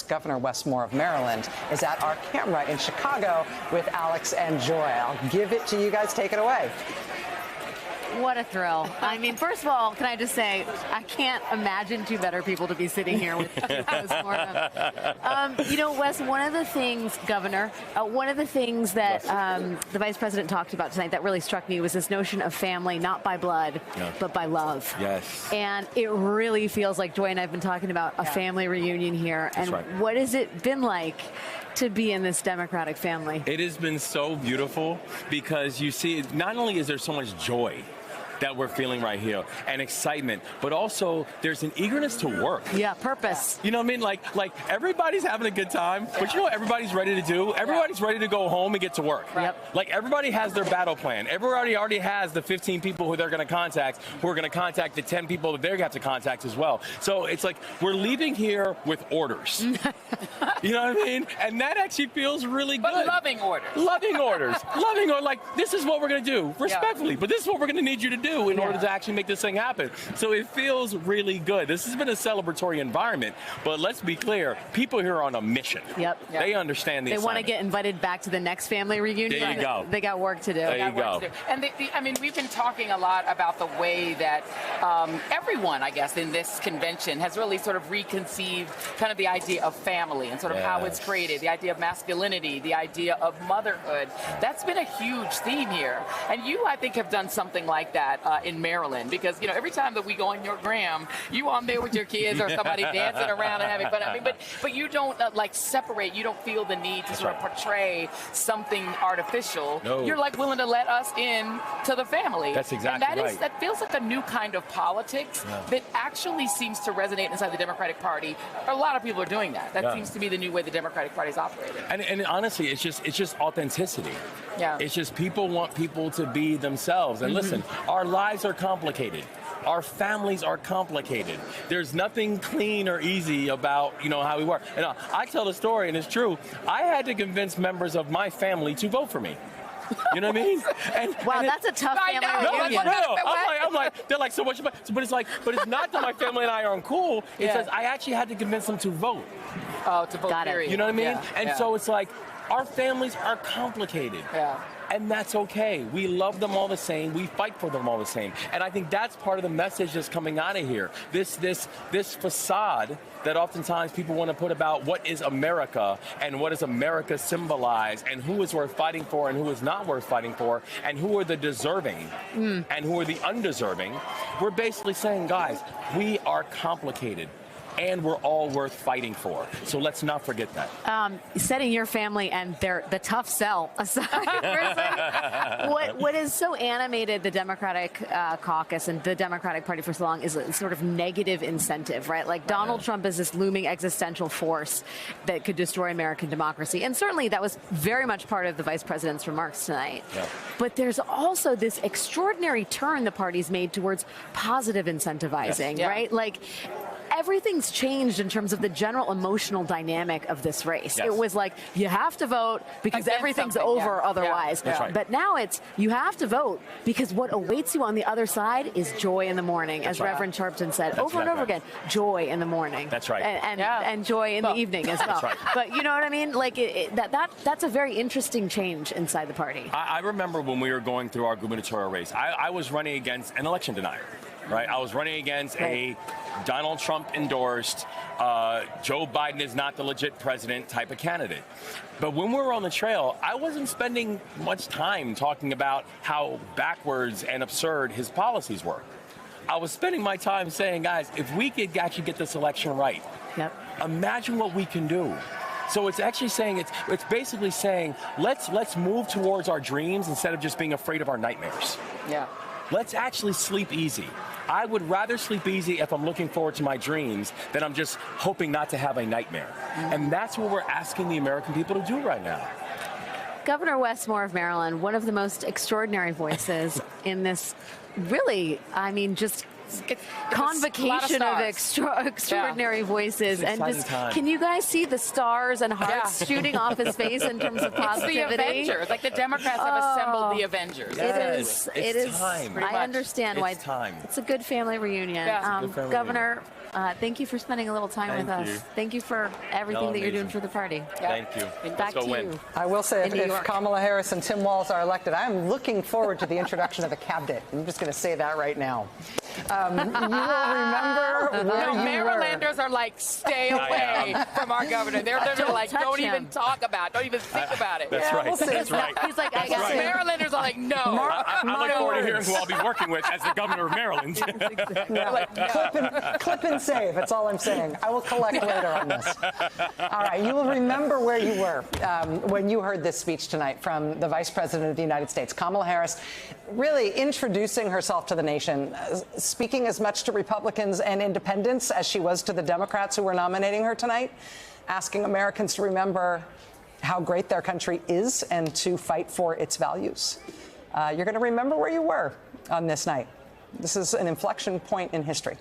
Governor Wes Moore of Maryland is at our camera in Chicago with Alex and Joy. I'll give it to you guys. Take it away. What a thrill. I mean, first of all, can I just say, I can't imagine two better people to be sitting here with Wes Moore. You know, Wes, one of the things, Governor, one of the things that the Vice President talked about tonight that really struck me was this notion of family, not by blood, but by love. Yes. And it really feels like Joy and I have been talking about a family reunion here. That's and right. What has it been like to be in this Democratic family? It has been so beautiful because you see, not only is there so much joy that we're feeling right here and excitement, but also there's an eagerness to work. Yeah, purpose. You know what I mean? Like everybody's having a good time, but you know what everybody's ready to do? Everybody's ready to go home and get to work. Yep. Like everybody has their battle plan. Everybody already has the 15 people who they're going to contact, who are going to contact the 10 people that they're going to have to contact as well. So it's like we're leaving here with orders. You know what I mean? And that actually feels really good. But loving orders. Loving orders. Loving orders. Like, this is what we're going to do, respectfully, but this is what we're going to need you to do in order to actually make this thing happen. So it feels really good. This has been a celebratory environment, but let's be clear, people here are on a mission. Yep. They understand the They want to assignment. get invited back to the next family reunion. There you go. They got work to do. There you go. And I mean, we've been talking a lot about the way that everyone, I guess, in this convention has really sort of reconceived kind of the idea of family and sort of how it's created, the idea of masculinity, the idea of motherhood. That's been a huge theme here. And you, I think, have done something like that in Maryland, because, you know, every time that we go on your gram, you on there with your kids or somebody dancing around and having fun. I mean, but you don't like separate. You don't feel the need to sort of portray something artificial. No. You're like willing to let us in to the family. That's exactly and right. That feels like a new kind of politics that actually seems to resonate inside the Democratic Party. A lot of people are doing that. That seems to be the new way the Democratic Party is operating. And honestly, it's just authenticity. Yeah. It's just people want people to be themselves. And listen, our lives are complicated. Our families are complicated. There's nothing clean or easy about, you know, how we work. And I tell the story, and it's true. I had to convince members of my family to vote for me. You know what I mean? Wow, that's a tough family reunion. I'm like, they're like, so what? But it's like, but it's not that my family and I are uncool. It says I actually had to convince them to vote. Oh, to vote. Got it. You know what I mean? Yeah, and so it's like, our families are complicated. Yeah. And that's okay. We love them all the same. We fight for them all the same. And I think that's part of the message that's coming out of here. This facade that oftentimes people want to put about what is America and what does America symbolize and who is worth fighting for and who is not worth fighting for and who are the deserving and who are the undeserving. We're basically saying, guys, we are complicated. And we're all worth fighting for. So let's not forget that. Setting your family and the tough sell aside for a second, what has so animated the Democratic caucus and the Democratic Party for so long is a sort of negative incentive, right? Like Donald Trump is this looming existential force that could destroy American democracy. And certainly that was very much part of the Vice President's remarks tonight. Yeah. But there's also this extraordinary turn the party's made towards positive incentivizing, right? Like, everything's changed in terms of the general emotional dynamic of this race. It was like, you have to vote because Against everything's something, over otherwise. That's right. But now it's, you have to vote because what awaits you on the other side is joy in the morning, as Reverend Sharpton said over and over again, joy in the morning. That's right. And joy in the evening as well. That's right. But you know what I mean? Like, that's a very interesting change inside the party. I remember when we were going through our gubernatorial race, I was running against an election denier. Right, I was running against a Donald Trump endorsed, Joe Biden is not the legit president type of candidate. But when we were on the trail, I wasn't spending much time talking about how backwards and absurd his policies were. I was spending my time saying, guys, if we could actually get this election right, imagine what we can do. So it's actually saying, it's basically saying, let's move towards our dreams instead of just being afraid of our nightmares. Yeah. Let's actually sleep easy. I would rather sleep easy if I'm looking forward to my dreams than I'm just hoping not to have a nightmare. And that's what we're asking the American people to do right now. Governor Wes Moore of Maryland, one of the most extraordinary voices in this, really, I mean, just convocation of extraordinary voices. It's an and just time. Can you guys see the stars and hearts shooting off his face in terms of positivity? It's the Avengers. Like the Democrats have assembled the Avengers. Yes. It is. Time. I understand why it's time. it's a good family reunion. Yeah. Good family Governor, Thank you for spending a little time with us. you. Thank you for everything that you're doing for the party. Thank you. Back Let's go to win. you. I will say, In New if York. Kamala Harris and Tim Walz are elected, I'm looking forward to the introduction of the cabinet. I'm just going to say that right now. You will remember where No, you Marylanders are like, stay away from our governor. They're literally like, touch don't him. even talk about it. Don't even think about it. That's Yeah, right. we'll see. That's right. He's like, I got right. it. Marylanders are like, no. I look My forward to hearing words. who I'll be working with as the governor of Maryland. Yeah. Like, no. Clip and save. That's all I'm saying. I will collect later on this. All right. You will remember where you were when you heard this speech tonight from the Vice President of the United States, Kamala Harris, really introducing herself to the nation, speaking as much to Republicans and independents as she was to the Democrats who were nominating her tonight, asking Americans to remember how great their country is and to fight for its values. You're going to remember where you were on this night. This is an inflection point in history.